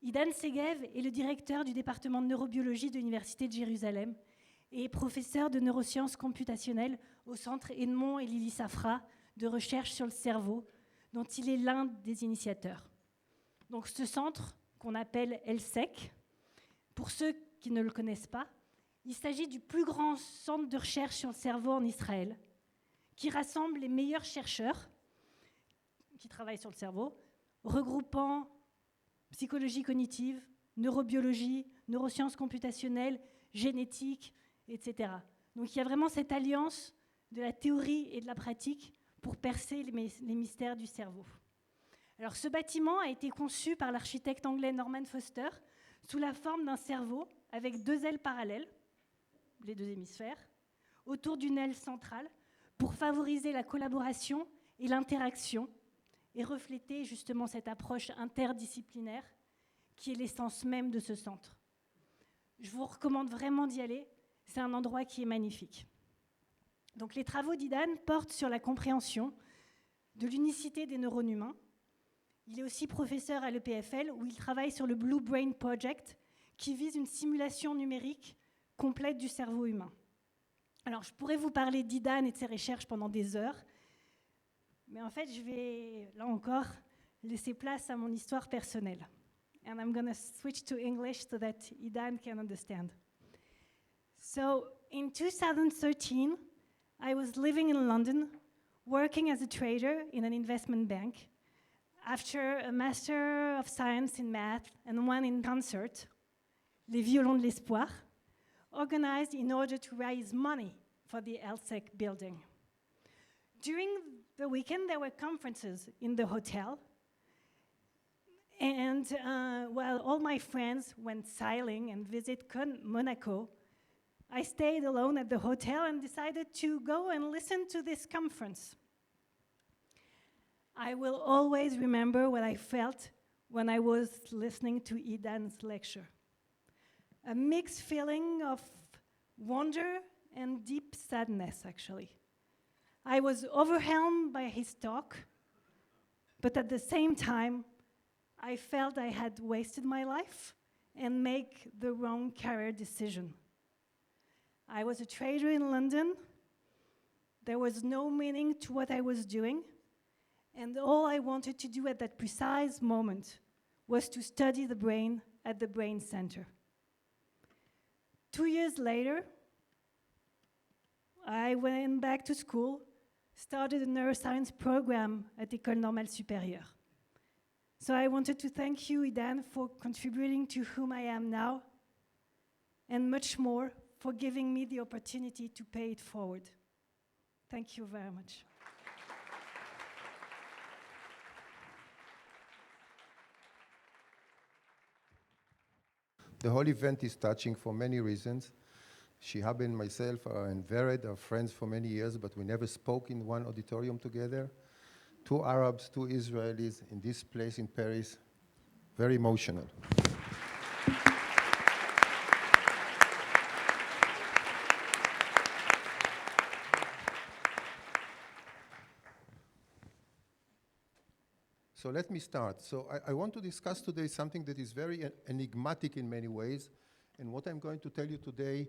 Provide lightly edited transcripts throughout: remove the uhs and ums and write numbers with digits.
Idan Segev est le directeur du département de neurobiologie de l'Université de Jérusalem et est professeur de neurosciences computationnelles au centre Edmond et Lily Safra de recherche sur le cerveau, dont il est l'un des initiateurs. Donc ce centre, qu'on appelle ELSEC, pour ceux qui ne le connaissent pas, il s'agit du plus grand centre de recherche sur le cerveau en Israël, qui rassemble les meilleurs chercheurs qui travaillent sur le cerveau, regroupant psychologie cognitive, neurobiologie, neurosciences computationnelles, génétique, etc. Donc il y a vraiment cette alliance de la théorie et de la pratique pour percer les mystères du cerveau. Alors ce bâtiment a été conçu par l'architecte anglais Norman Foster sous la forme d'un cerveau avec deux ailes parallèles, les deux hémisphères, autour d'une aile centrale pour favoriser la collaboration et l'interaction et refléter justement cette approche interdisciplinaire qui est l'essence même de ce centre. Je vous recommande vraiment d'y aller, c'est un endroit qui est magnifique. Donc les travaux d'Idan portent sur la compréhension de l'unicité des neurones humains. Il est aussi professeur à l'EPFL où il travaille sur le Blue Brain Project qui vise une simulation numérique complète du cerveau humain. Alors je pourrais vous parler d'Idan et de ses recherches pendant des heures, mais en fait je vais, là encore, laisser place à mon histoire personnelle. And I'm going to switch to English so that Idan can understand. So in 2013, I was living in London, working as a trader in an investment bank. After a Master of Science in Math and one in concert, Les Violons de l'Espoir, organized in order to raise money for the ELSEC building. During the weekend, there were conferences in the hotel, and while all my friends went sailing and visit Monaco, I stayed alone at the hotel and decided to go and listen to this conference. I will always remember what I felt when I was listening to Idan's lecture. A mixed feeling of wonder and deep sadness, actually. I was overwhelmed by his talk, but at the same time, I felt I had wasted my life and make the wrong career decision. I was a trader in London. There was no meaning to what I was doing, and all I wanted to do at that precise moment was to study the brain at the Brain Center. 2 years later, I went back to school, started a neuroscience program at École Normale Supérieure. So I wanted to thank you, Idan, for contributing to whom I am now, and much more for giving me the opportunity to pay it forward. Thank you very much. The whole event is touching for many reasons. Shihab and myself and Vered are friends for many years, but we never spoke in one auditorium together. 2 Arabs, 2 Israelis in this place in Paris. Very emotional. So let me start. So I want to discuss today something that is very enigmatic in many ways. And what I'm going to tell you today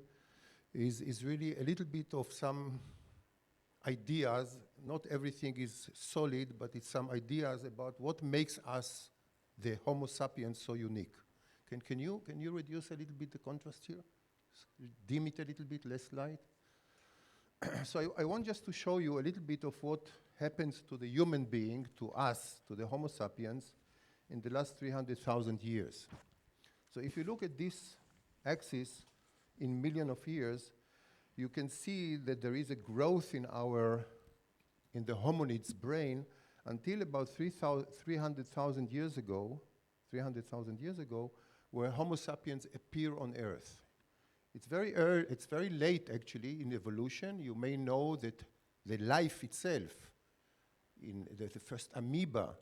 is really a little bit of some ideas. Not everything is solid, but it's some ideas about what makes us, the Homo sapiens, so unique. Can you reduce a little bit the contrast here? Dim it a little bit, less light? So I want just to show you a little bit of what happens to the human being, to us, to the Homo sapiens, in the last 300,000 years. So if you look at this axis in millions of years, you can see that there is a growth in the hominid's brain until about 300,000 years ago, where Homo sapiens appear on Earth. It's very late, actually, in evolution. You may know that the life itself, in the first amoeba,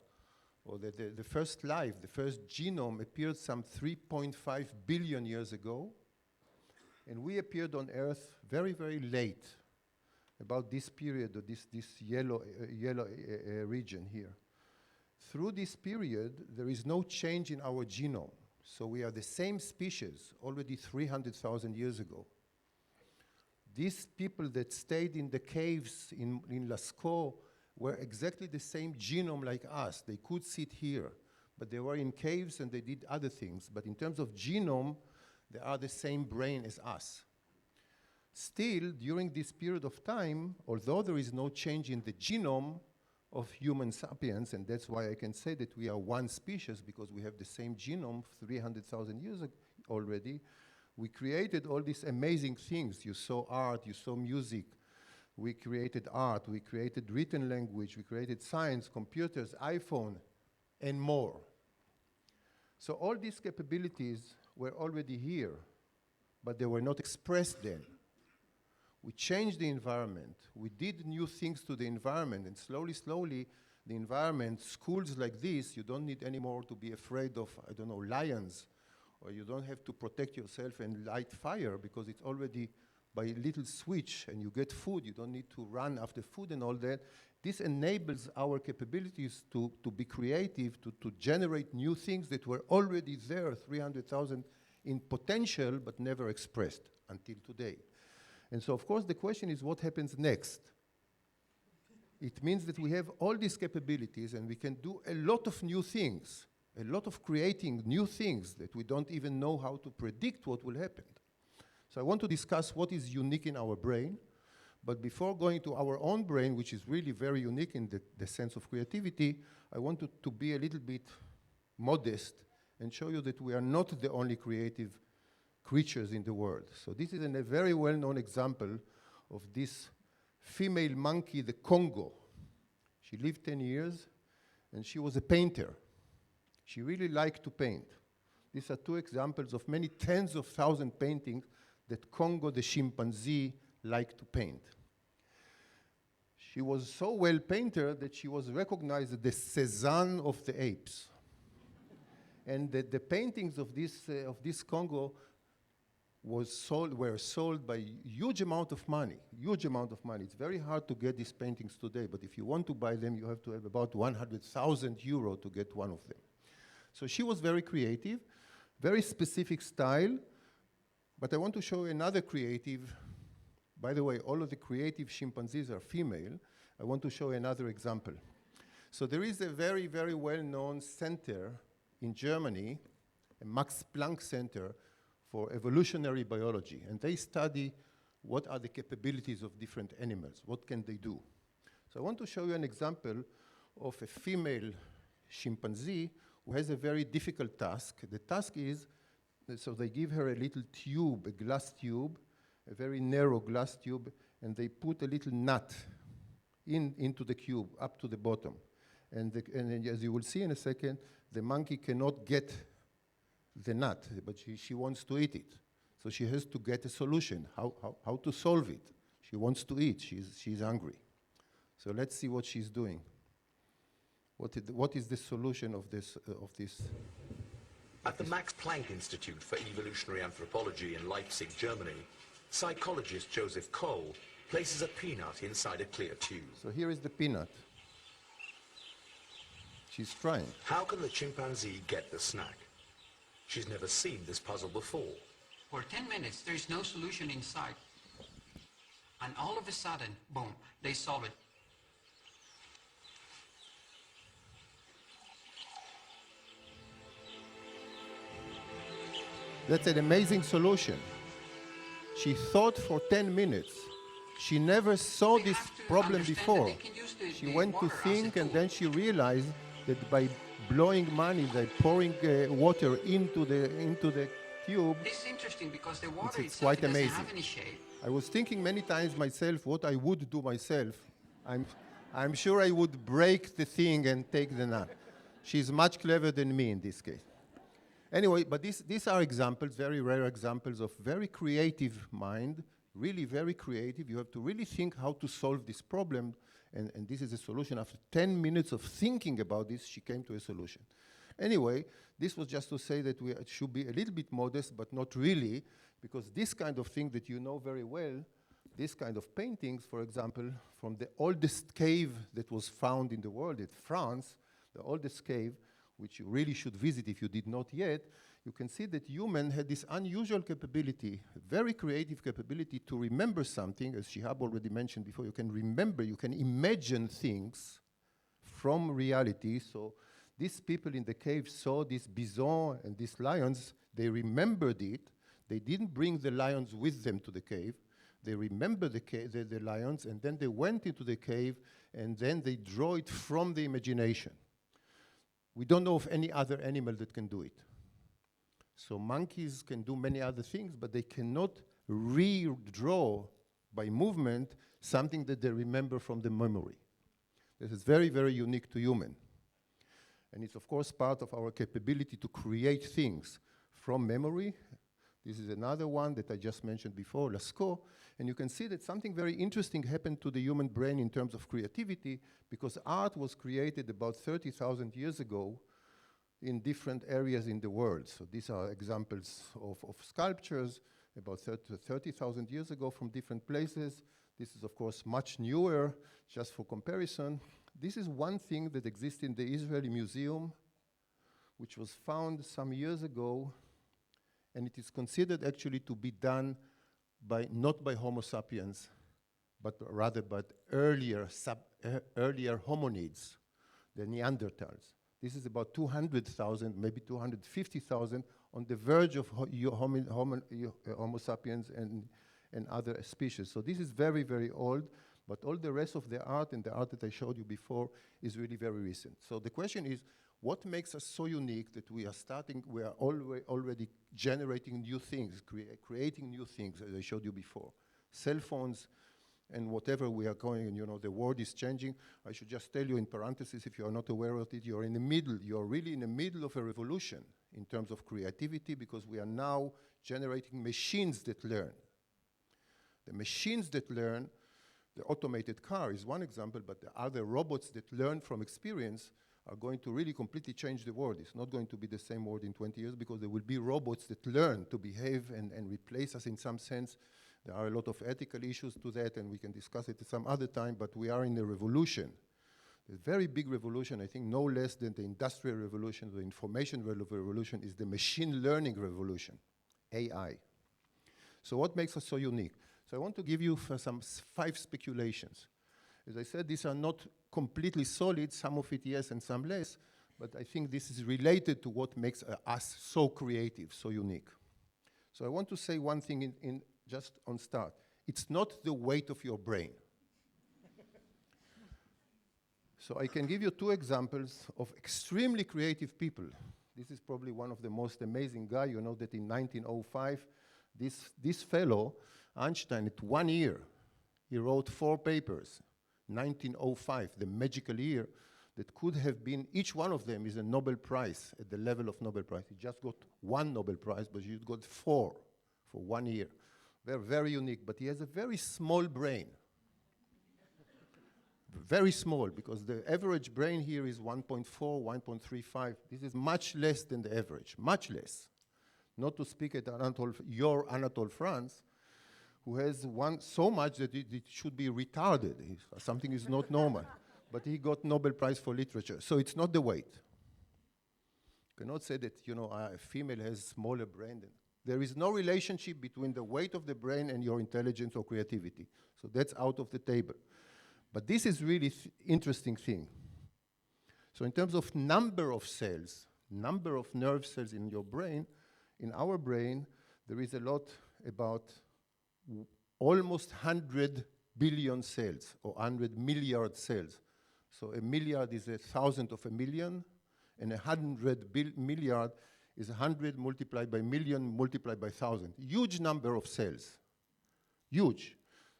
or the first life, the first genome appeared some 3.5 billion years ago. And we appeared on Earth very, very late, about this period, or this yellow region here. Through this period, there is no change in our genome. So we are the same species already 300,000 years ago. These people that stayed in the caves in Lascaux were exactly the same genome like us. They could sit here, but they were in caves and they did other things. But in terms of genome, they are the same brain as us. Still, during this period of time, although there is no change in the genome of Homo sapiens, and that's why I can say that we are one species, because we have the same genome 300,000 years ago already, we created all these amazing things. You saw art, you saw music. We created art, we created written language, we created science, computers, iPhone, and more. So all these capabilities were already here, but they were not expressed then. We changed the environment. We did new things to the environment, and slowly, slowly, the environment, schools like this, you don't need anymore to be afraid of, I don't know, lions, or you don't have to protect yourself and light fire, because it's already by a little switch, and you get food. You don't need to run after food and all that. This enables our capabilities to be creative, to generate new things that were already there, 300,000 in potential, but never expressed until today. And so, of course, the question is, what happens next? It means that we have all these capabilities, and we can do a lot of new things, a lot of creating new things that we don't even know how to predict what will happen. So I want to discuss what is unique in our brain, but before going to our own brain, which is really very unique in the sense of creativity, I want to be a little bit modest and show you that we are not the only creative creatures in the world. So this is a very well-known example of this female monkey, the Congo. She lived 10 years, and she was a painter. She really liked to paint. These are two examples of many tens of thousands paintings that Congo, the chimpanzee, liked to paint. She was so well painter that she was recognized as the Cézanne of the apes. And the paintings of this Congo were sold by huge amount of money, huge amount of money. It's very hard to get these paintings today, but if you want to buy them, you have to have about 100,000 euro to get one of them. So she was very creative, very specific style, but I want to show you another creative. By the way, all of the creative chimpanzees are female. I want to show you another example. So there is a very, very well-known center in Germany, a Max Planck Center for evolutionary biology, and they study what are the capabilities of different animals, what can they do. So I want to show you an example of a female chimpanzee who has a very difficult task. The task is, so they give her a little tube, a glass tube, a very narrow glass tube, and they put a little nut into the cube, up to the bottom. And as you will see in a second, the monkey cannot get the nut, but she wants to eat it. So she has to get a solution, how to solve it. She wants to eat, she's hungry. So let's see what she's doing. What is the solution of this? At the Max Planck Institute for Evolutionary Anthropology in Leipzig, Germany, psychologist Joseph Cole places a peanut inside a clear tube. So here is the peanut. She's trying. How can the chimpanzee get the snack? She's never seen this puzzle before. For 10 minutes, there is no solution inside. And all of a sudden, boom, they solve it. That's an amazing solution. She thought for 10 minutes. She never saw this problem before. She went to think, and then she realized that by blowing money, by pouring water into the tube, This is interesting because the water it's itself quite doesn't amazing. have any shape. I was thinking many times myself what I would do myself. I'm sure I would break the thing and take the nut. She's much cleverer than me in this case. Anyway, but these are examples, very rare examples of very creative mind, really very creative. You have to really think how to solve this problem, and this is a solution. After 10 minutes of thinking about this, she came to a solution. Anyway, this was just to say that we should be a little bit modest, but not really, because this kind of thing that you know very well, this kind of paintings, for example, from the oldest cave that was found in the world in France, the oldest cave, which you really should visit if you did not yet, you can see that human had this unusual capability, very creative capability to remember something, as Shihab already mentioned before. You can remember, you can imagine things from reality. So these people in the cave saw this bison and these lions. They remembered it. They didn't bring the lions with them to the cave. They remembered the lions, and then they went into the cave, and then they draw it from the imagination. We don't know of any other animal that can do it. So monkeys can do many other things, but they cannot redraw by movement something that they remember from the memory. This is very, very unique to human. And it's, of course, part of our capability to create things from memory. This is another one that I just mentioned before, Lascaux. And you can see that something very interesting happened to the human brain in terms of creativity, because art was created about 30,000 years ago in different areas in the world. So these are examples of sculptures about 30,000 years ago from different places. This is, of course, much newer, just for comparison. This is one thing that exists in the Israeli Museum, which was found some years ago, and it is considered actually to be done not by Homo sapiens, but rather by earlier hominids, the Neanderthals. This is about 200,000, maybe 250,000, on the verge of Homo sapiens and other species. So this is very, very old, but all the rest of the art and the art that I showed you before is really very recent. So the question is, what makes us so unique that we are already generating new things, creating new things, as I showed you before? Cell phones and whatever we are going, and the world is changing. I should just tell you in parentheses, if you are not aware of it, you're really in the middle of a revolution in terms of creativity, because we are now generating machines that learn. The machines that learn, the automated car is one example, but the other robots that learn from experience are going to really completely change the world. It's not going to be the same world in 20 years, because there will be robots that learn to behave and replace us in some sense. There are a lot of ethical issues to that, and we can discuss it at some other time, but we are in a revolution. A very big revolution, I think no less than the Industrial Revolution, the Information Revolution, is the machine learning revolution, AI. So what makes us so unique? So I want to give you 5 speculations. As I said, these are not completely solid, some of it yes and some less, but I think this is related to what makes us so creative, so unique. So I want to say one thing just on start. It's not the weight of your brain. So I can give you 2 examples of extremely creative people. This is probably one of the most amazing guys. You know that in 1905, this fellow, Einstein, at 1 year, he wrote 4 papers. 1905, the magical year that could have been, each one of them is a Nobel Prize at the level of Nobel Prize. He just got 1 Nobel Prize, but he got 4 for 1 year. They're very unique, but he has a very small brain. Very small, because the average brain here is 1.4, 1.35. This is much less than the average, much less. Not to speak at Anatole France, who has so much that it should be retarded. Something is not normal. But he got Nobel Prize for literature. So it's not the weight. You cannot say that, a female has smaller brain. There is no relationship between the weight of the brain and your intelligence or creativity. So that's out of the table. But this is really interesting thing. So in terms of number of cells, number of nerve cells in your brain, in our brain, there is a lot about almost 100 billion cells, or 100 milliard cells. So a milliard is 1,000 of a million, and 100 milliard is 100 multiplied by million multiplied by 1,000. Huge number of cells, huge.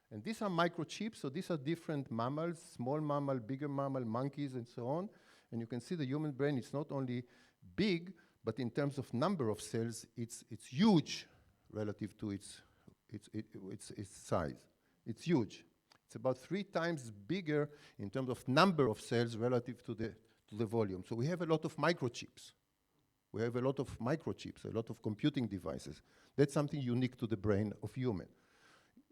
And these are microchips, so these are different mammals, small mammal, bigger mammal, monkeys, and so on. And you can see the human brain, it's not only big, but in terms of number of cells, it's huge relative to its size. It's huge. It's about 3 times bigger in terms of number of cells relative to the volume. So we have a lot of microchips. We have a lot of microchips, a lot of computing devices. That's something unique to the brain of human.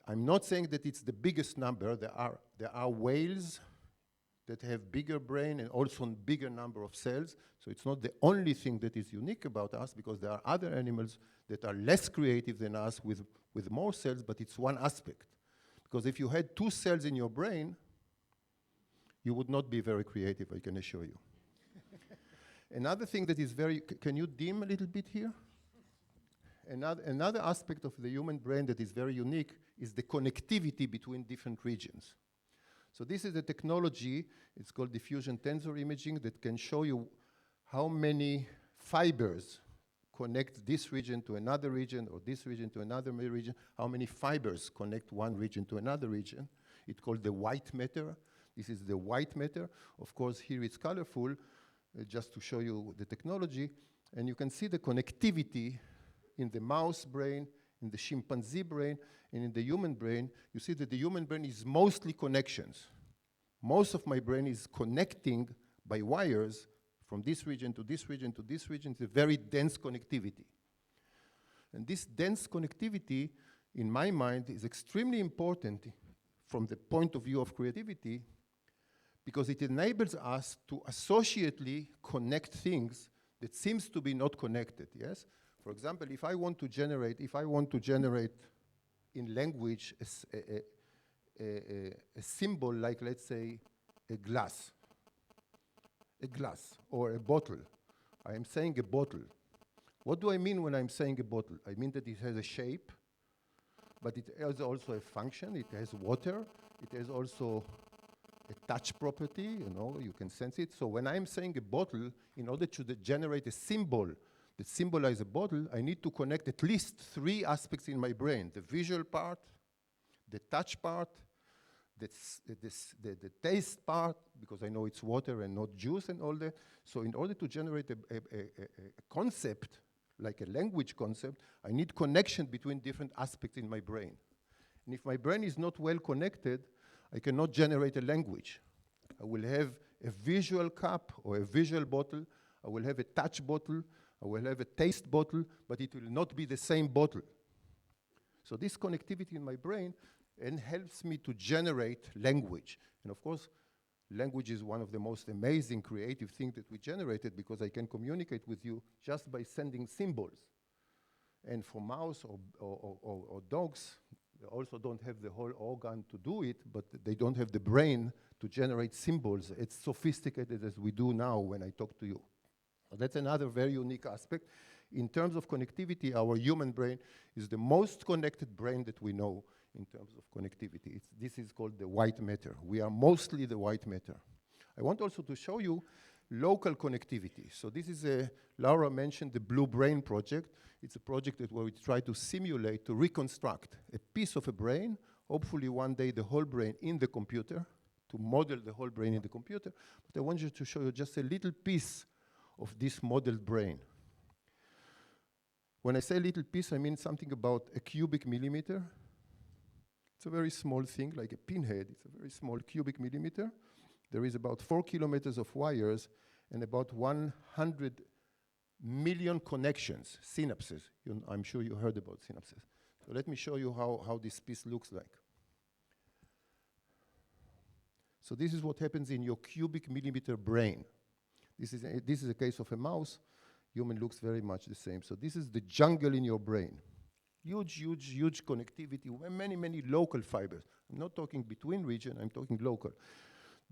I'm not saying that it's the biggest number. There are whales that have bigger brain and also a bigger number of cells. So it's not the only thing that is unique about us, because there are other animals that are less creative than us with more cells, but it's one aspect. Because if you had 2 cells in your brain, you would not be very creative, I can assure you. Another thing that is very, can you dim a little bit here? Another aspect of the human brain that is very unique is the connectivity between different regions. So this is a technology, it's called diffusion tensor imaging, that can show you how many fibers connect this region to another region, or this region to another region, how many fibers connect one region to another region. It's called the white matter. This is the white matter. Of course, here it's colorful, just to show you the technology. And you can see the connectivity in the mouse brain, in the chimpanzee brain, and in the human brain. You see that the human brain is mostly connections. Most of my brain is connecting by wires from this region to this region to this region. It's a very dense connectivity. And this dense connectivity, in my mind, is extremely important from the point of view of creativity, because it enables us to associately connect things that seems to be not connected, yes? For example, if I want to generate in language a symbol like, let's say, a glass, or a bottle. I am saying a bottle. What do I mean when I'm saying a bottle? I mean that it has a shape, but it has also a function. It has water. It has also a touch property, you know, you can sense it. So when I'm saying a bottle, in order to generate a symbol that symbolizes a bottle, I need to connect at least 3 aspects in my brain: the visual part, the touch part, the taste part, because I know it's water and not juice and all that. So in order to generate a concept, like a language concept, I need connection between different aspects in my brain. And if my brain is not well connected, I cannot generate a language. I will have a visual cup or a visual bottle. I will have a touch bottle. I will have a taste bottle, but it will not be the same bottle. So this connectivity in my brain helps me to generate language. And of course, language is one of the most amazing creative things that we generated, because I can communicate with you just by sending symbols. And for mouse or dogs, they also don't have the whole organ to do it, but they don't have the brain to generate symbols as sophisticated as we do now when I talk to you. So that's another very unique aspect. In terms of connectivity, our human brain is the most connected brain that we know in terms of connectivity. This is called the white matter. We are mostly the white matter. I want also to show you local connectivity. So this is Laura mentioned the Blue Brain project. It's a project where we try to simulate, to reconstruct a piece of a brain, hopefully one day the whole brain in the computer, to model the whole brain in the computer. But I want you to show you just a little piece of this modeled brain. When I say little piece, I mean something about a cubic millimeter. It's a very small thing, like a pinhead. It's a very small cubic millimeter. There is about 4 kilometers of wires and about 100 million connections, synapses. I'm sure you heard about synapses. So let me show you how this piece looks like. So this is what happens in your cubic millimeter brain. This is a case of a mouse. Human looks very much the same. So this is the jungle in your brain. Huge, huge, huge connectivity, many, many local fibers. I'm not talking between region, I'm talking local.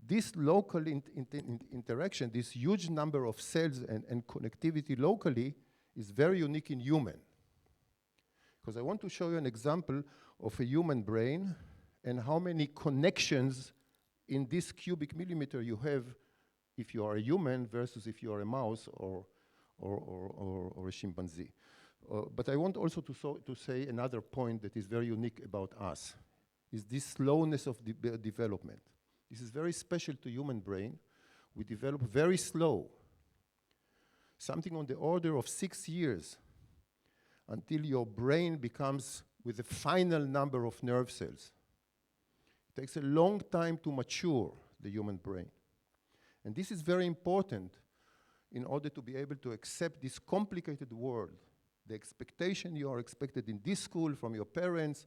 This local interaction, this huge number of cells and connectivity locally is very unique in human. Because I want to show you an example of a human brain and how many connections in this cubic millimeter you have if you are a human versus if you are a mouse or a chimpanzee. But I want also to say another point that is very unique about us, is this slowness of development. This is very special to human brain. We develop very slow, something on the order of 6 years until your brain becomes with a final number of nerve cells. It takes a long time to mature the human brain. And this is very important in order to be able to accept this complicated world. The expectation you are expected in this school from your parents,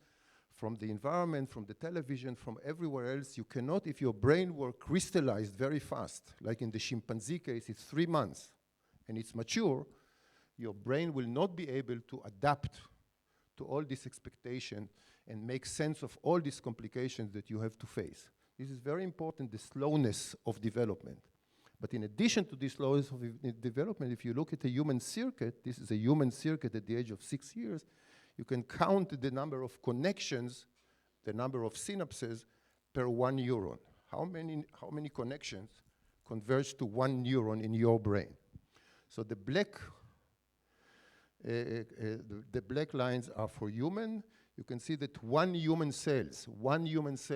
from the environment, from the television, from everywhere else. You cannot, if your brain were crystallized very fast, like in the chimpanzee case, it's 3 months, and it's mature, your brain will not be able to adapt to all this expectation and make sense of all these complications that you have to face. This is very important, the slowness of development. But in addition to this slowness of development, if you look at a human circuit, this is a human circuit at the age of 6 years, you can count the number of connections, the number of synapses per 1 neuron. How many connections converge to 1 neuron in your brain? So the black lines are for human. You can see that one human cell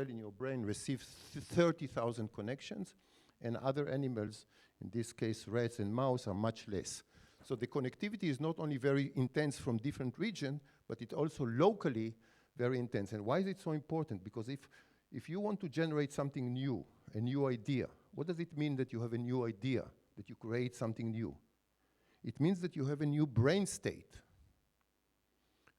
in your brain receives 30,000 connections, and other animals, in this case rats and mouse, are much less. So the connectivity is not only very intense from different regions, but it's also locally very intense. And why is it so important? Because if you want to generate something new, a new idea, what does it mean that you have a new idea, that you create something new? It means that you have a new brain state.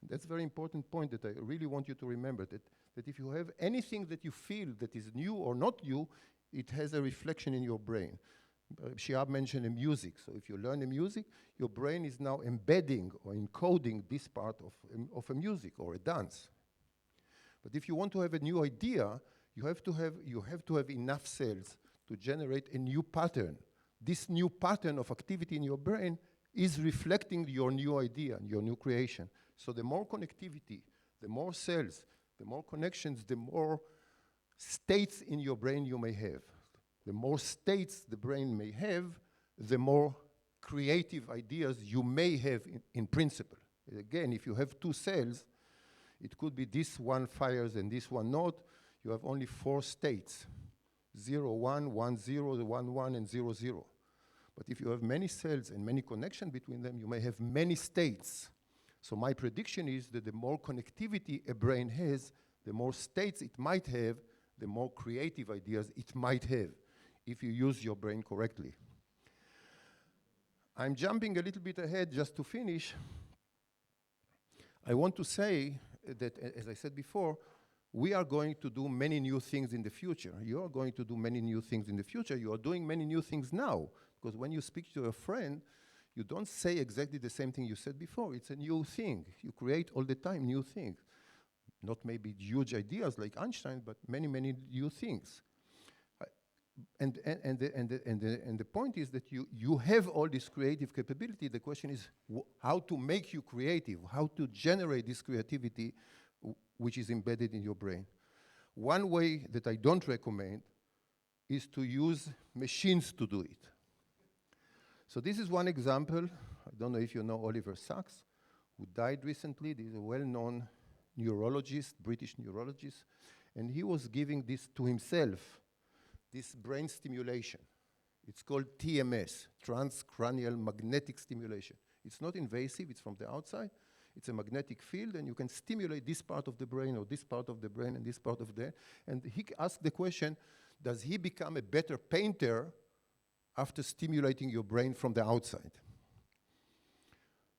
And that's a very important point that I really want you to remember, that if you have anything that you feel that is new or not new, it has a reflection in your brain. Shiab mentioned music. So if you learn a music, your brain is now embedding or encoding this part of a music or a dance. But if you want to have a new idea, you have to have enough cells to generate a new pattern. This new pattern of activity in your brain is reflecting your new idea, your new creation. So the more connectivity, the more cells, the more connections, the more states in your brain you may have. The more states the brain may have, the more creative ideas you may have in principle. Again, if you have 2 cells, it could be this one fires and this one not. You have only 4 states, 0, 1, 1, 0, 1, 1, and 0, 0. But if you have many cells and many connections between them, you may have many states. So my prediction is that the more connectivity a brain has, the more states it might have, the more creative ideas it might have, if you use your brain correctly. I'm jumping a little bit ahead just to finish. I want to say that, as I said before, we are going to do many new things in the future. You are going to do many new things in the future. You are doing many new things now, because when you speak to a friend, you don't say exactly the same thing you said before. It's a new thing. You create all the time new things. Not maybe huge ideas like Einstein, but many, many new things. And the point is that you have all this creative capability. The question is how to make you creative, how to generate this creativity which is embedded in your brain. One way that I don't recommend is to use machines to do it. So this is one example. I don't know if you know Oliver Sacks, who died recently. He's a well-known neurologist, British neurologist, and he was giving this to himself, this brain stimulation. It's called TMS, transcranial magnetic stimulation. It's not invasive, it's from the outside. It's a magnetic field, and you can stimulate this part of the brain or this part of the brain and this part of the, and he asked the question, does he become a better painter after stimulating your brain from the outside?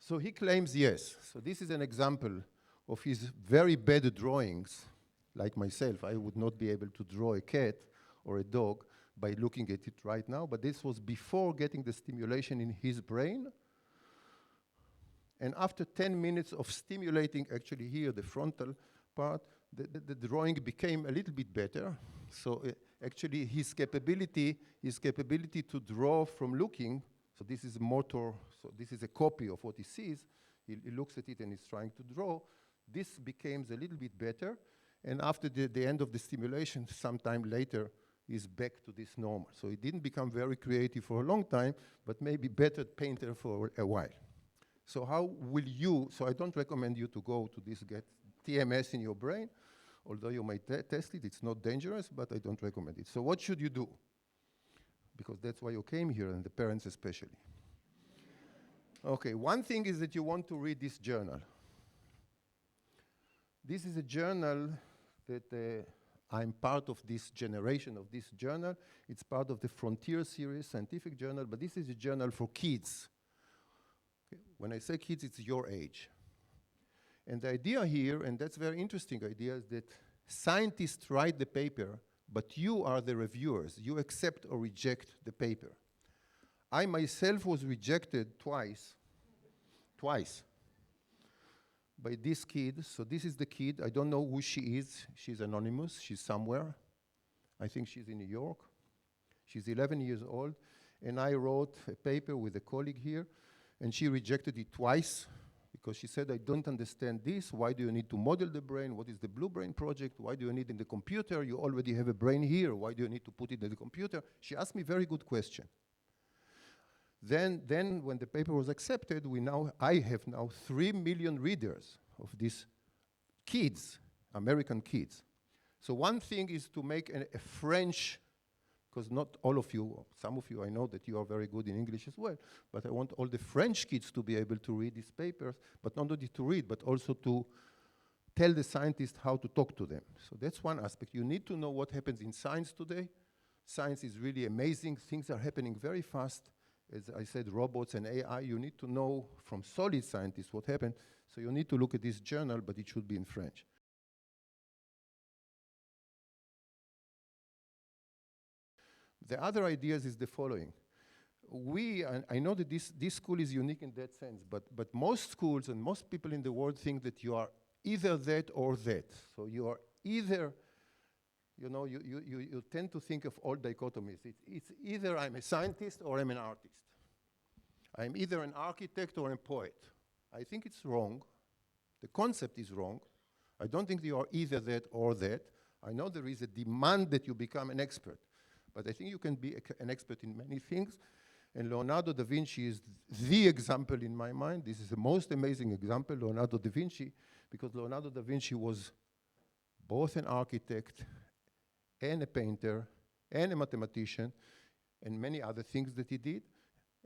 So he claims yes. So this is an example of his very bad drawings. Like myself, I would not be able to draw a cat or a dog by looking at it right now, but this was before getting the stimulation in his brain. And after 10 minutes of stimulating, actually here, the frontal part, the drawing became a little bit better. So actually his capability to draw from looking, so this is motor, so this is a copy of what he sees. He looks at it and he's trying to draw. This became a little bit better. And after the end of the stimulation, sometime later, he's back to this normal. So he didn't become very creative for a long time, but maybe better painter for a while. So how will you, so I don't recommend you to go to this, get TMS in your brain, although you might test it, it's not dangerous, but I don't recommend it. So what should you do? Because that's why you came here, and the parents especially. Okay, one thing is that you want to read this journal. This is a journal that I'm part of this generation of this journal. It's part of the Frontier series, scientific journal, but this is a journal for kids. Okay. When I say kids, it's your age. And the idea here, and that's a very interesting idea, is that scientists write the paper, but you are the reviewers. You accept or reject the paper. I myself was rejected twice, by this kid. So this is the kid. I don't know who she is. She's anonymous. She's somewhere. I think she's in New York. She's 11 years old. And I wrote a paper with a colleague here, and she rejected it twice because she said, I don't understand this. Why do you need to model the brain? What is the Blue Brain project? Why do you need it in the computer? You already have a brain here. Why do you need to put it in the computer? She asked me a very good question. Then when the paper was accepted, I have now 3 million readers of these kids, American kids. So one thing is to make a French, because not all of you, some of you I know that you are very good in English as well, but I want all the French kids to be able to read these papers, but not only to read, but also to tell the scientists how to talk to them. So that's one aspect. You need to know what happens in science today. Science is really amazing. Things are happening very fast. As I said, robots and AI, you need to know from solid scientists what happened. So you need to look at this journal, but it should be in French. The other ideas is the following. I know that this school is unique in that sense, but most schools and most people in the world think that you are either that or that. So you are either, you tend to think of all dichotomies. It's either I'm a scientist or I'm an artist. I'm either an architect or a poet. I think it's wrong. The concept is wrong. I don't think you are either that or that. I know there is a demand that you become an expert, but I think you can be an expert in many things. And Leonardo da Vinci is the example in my mind. This is the most amazing example, Leonardo da Vinci, because Leonardo da Vinci was both an architect and a painter and a mathematician and many other things that he did.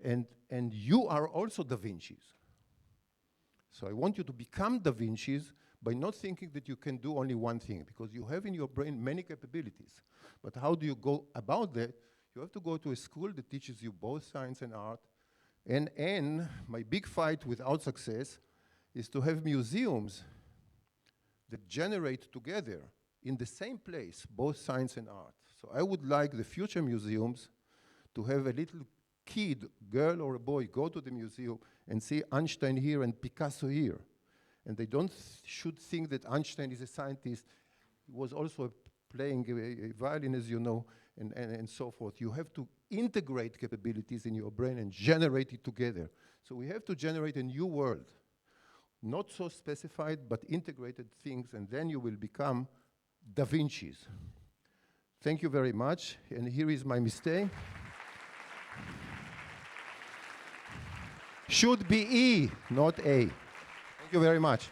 And you are also Da Vinci's. So I want you to become Da Vinci's by not thinking that you can do only one thing, because you have in your brain many capabilities. But how do you go about that? You have to go to a school that teaches you both science and art. And my big fight without success is to have museums that generate together in the same place both science and art. So I would like the future museums to have a little kid, girl or a boy, go to the museum and see Einstein here and Picasso here. And they should think that Einstein is a scientist. He was also playing a violin, as you know, and so forth. You have to integrate capabilities in your brain and generate it together. So we have to generate a new world. Not so specified, but integrated things, and then you will become Da Vinci's. Thank you very much, and here is my mistake. Should be E, not A. Thank you very much.